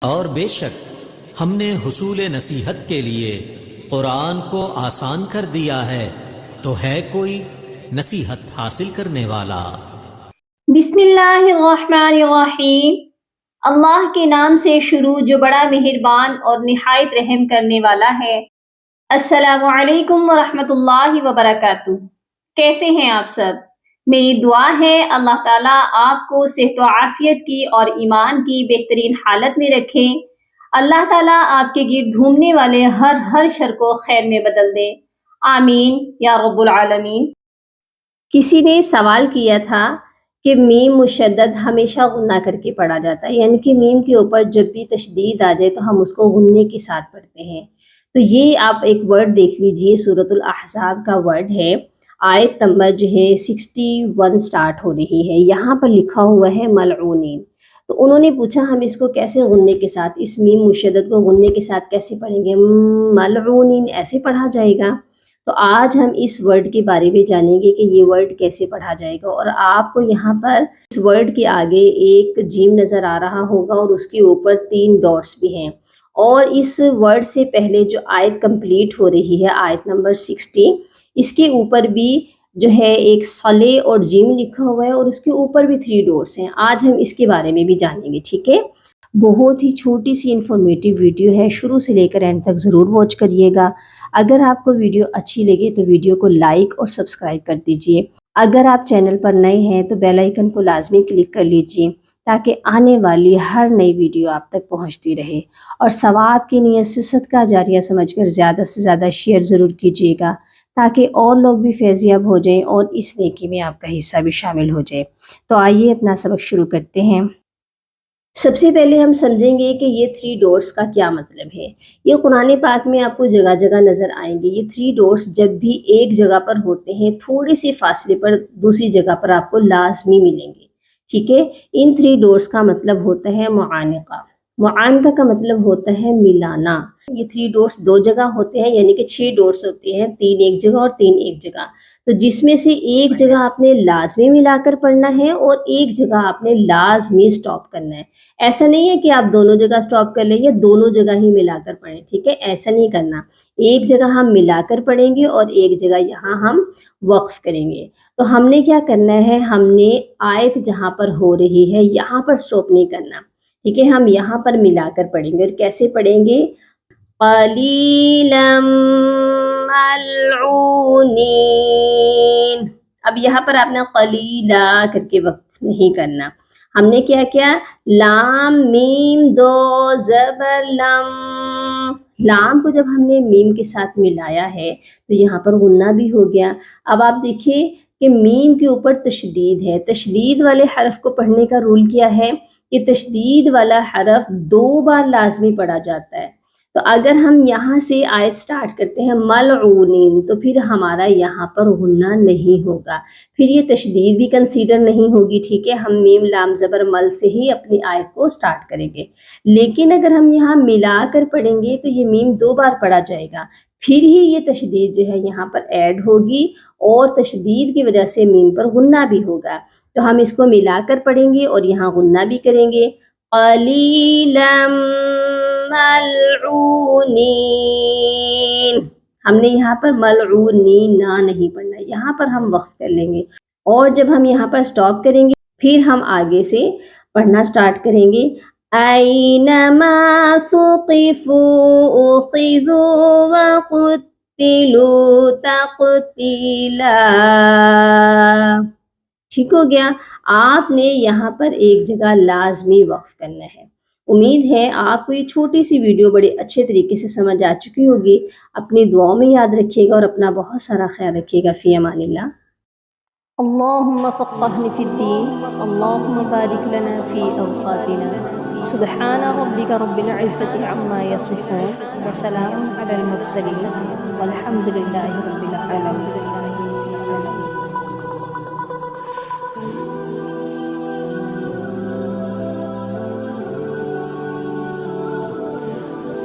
اور بے شک ہم نے حصول نصیحت کے لیے قرآن کو آسان کر دیا ہے، تو ہے کوئی نصیحت حاصل کرنے والا؟ بسم اللہ الرحمن الرحیم۔ اللہ کے نام سے شروع جو بڑا مہربان اور نہایت رحم کرنے والا ہے۔ السلام علیکم ورحمۃ اللہ وبرکاتہ۔ کیسے ہیں آپ سب؟ میری دعا ہے اللہ تعالیٰ آپ کو صحت و عافیت کی اور ایمان کی بہترین حالت میں رکھے۔ اللہ تعالیٰ آپ کے گرد گھومنے والے ہر شر کو خیر میں بدل دے، آمین یا رب العالمین۔ کسی نے سوال کیا تھا کہ میم مشدد ہمیشہ غنہ کر کے پڑھا جاتا ہے، یعنی کہ میم کے اوپر جب بھی تشدید آ جائے تو ہم اس کو غنے کے ساتھ پڑھتے ہیں۔ تو یہ آپ ایک ورڈ دیکھ لیجئے، سورۃ الاحزاب کا ورڈ ہے، آیت نمبر جو ہے 61 سٹارٹ ہو رہی ہے۔ یہاں پر لکھا ہوا ہے ملعونین۔ تو انہوں نے پوچھا ہم اس کو کیسے غنے کے ساتھ، اس میم مشدد کو غنے کے ساتھ کیسے پڑھیں گے؟ ملعونین ایسے پڑھا جائے گا؟ تو آج ہم اس ورڈ کے بارے میں جانیں گے کہ یہ ورڈ کیسے پڑھا جائے گا۔ اور آپ کو یہاں پر اس ورڈ کے آگے ایک جیم نظر آ رہا ہوگا اور اس کے اوپر 3 ڈاٹس بھی ہیں، اور اس ورڈ سے پہلے جو آیت کمپلیٹ ہو رہی ہے، آیت نمبر 60، اس کے اوپر بھی جو ہے ایک صلے اور جیم لکھا ہوا ہے، اور اس کے اوپر بھی 3 ڈاٹس ہیں۔ آج ہم اس کے بارے میں بھی جانیں گے، ٹھیک ہے؟ بہت ہی چھوٹی سی انفارمیٹیو ویڈیو ہے، شروع سے لے کر اینڈ تک ضرور واچ کریے گا۔ اگر آپ کو ویڈیو اچھی لگے تو ویڈیو کو لائک اور سبسکرائب کر دیجئے۔ اگر آپ چینل پر نئے ہیں تو بیل آئیکن کو لازمی کلک کر لیجئے تاکہ آنے والی ہر نئی ویڈیو آپ تک پہنچتی رہے، اور ثواب کی نیت سے صدقہ جاریہ سمجھ کر زیادہ سے زیادہ شیئر ضرور کیجئے گا تاکہ اور لوگ بھی فیض یاب ہو جائیں اور اس نیکی میں آپ کا حصہ بھی شامل ہو جائے۔ تو آئیے اپنا سبق شروع کرتے ہیں۔ سب سے پہلے ہم سمجھیں گے کہ یہ 3 ڈاٹس کا کیا مطلب ہے۔ یہ قرآن پاک میں آپ کو جگہ جگہ نظر آئیں گے۔ یہ 3 ڈاٹس جب بھی ایک جگہ پر ہوتے ہیں، تھوڑے سے فاصلے پر دوسری جگہ پر آپ کو لازمی ملیں گے، ٹھیک ہے؟ ان 3 ڈاٹس کا مطلب ہوتا ہے معانقہ۔ معانقہ کا مطلب ہوتا ہے ملانا۔ یہ 3 ڈاٹس 2 جگہ ہوتے ہیں، یعنی کہ 6 ڈاٹس ہوتے ہیں، 3 ایک جگہ اور 3 ایک جگہ۔ تو جس میں سے ایک جگہ آپ نے لازمی ملا کر پڑھنا ہے اور ایک جگہ آپ نے لازمی سٹاپ کرنا ہے۔ ایسا نہیں ہے کہ آپ دونوں جگہ سٹاپ کر لیں یا دونوں جگہ ہی ملا کر پڑھیں، ٹھیک ہے؟ ایسا نہیں کرنا۔ ایک جگہ ہم ملا کر پڑھیں گے اور ایک جگہ یہاں ہم وقف کریں گے۔ تو ہم نے کیا کرنا ہے، ہم نے آیت جہاں پر ہو رہی ہے یہاں پر سٹاپ نہیں کرنا، ٹھیک ہے؟ ہم یہاں پر ملا کر پڑھیں گے۔ اور کیسے پڑھیں گے؟ قلیلا ملعونین۔ اب یہاں پر آپ نے قلیلا کر کے وقف نہیں کرنا۔ ہم نے کیا کیا؟ لام میم 2 زبر لم، لام کو جب ہم نے میم کے ساتھ ملایا ہے تو یہاں پر غنہ بھی ہو گیا۔ اب آپ دیکھیے کہ میم کے اوپر تشدید ہے۔ تشدید والے حرف کو پڑھنے کا رول کیا ہے کہ تشدید والا حرف 2 بار لازمی پڑھا جاتا ہے۔ تو اگر ہم یہاں سے آیت سٹارٹ کرتے ہیں ملعونین تو پھر ہمارا یہاں پر غنہ نہیں ہوگا، پھر یہ تشدید بھی کنسیڈر نہیں ہوگی، ٹھیک ہے؟ ہم میم لام زبر مل سے ہی اپنی آیت کو سٹارٹ کریں گے۔ لیکن اگر ہم یہاں ملا کر پڑھیں گے تو یہ میم 2 بار پڑھا جائے گا، پھر ہی یہ تشدید جو ہے یہاں پر ایڈ ہوگی، اور تشدید کی وجہ سے میم پر غنہ بھی ہوگا۔ تو ہم اس کو ملا کر پڑھیں گے اور یہاں غنہ بھی کریں گے۔ قلیلا ملعونین، ہم نے یہاں پر ملعونین نہ نہیں پڑھنا، یہاں پر ہم وقف کر لیں گے، اور جب ہم یہاں پر سٹاپ کریں گے پھر ہم آگے سے پڑھنا سٹارٹ کریں گے۔ اینما ثقفوا اخذوا وقتلوا تقتیلا۔ ٹھیک ہو گیا؟ آپ نے یہاں پر ایک جگہ لازمی وقف کرنا ہے۔ امید ہے آپ کو یہ چھوٹی سی ویڈیو بڑے اچھے طریقے سے سمجھ آ چکی ہوگی۔ اپنی دعاؤں میں یاد رکھیے گا اور اپنا بہت سارا خیال رکھیے گا۔ فی امان اللہ۔ اللہم فقہنا فی الدین، اللہم بارک لنا فی اوقاتنا، سبحان ربک رب العزت عما یصفون، وسلام علی المرسلین، والحمد للہ رب العالمین۔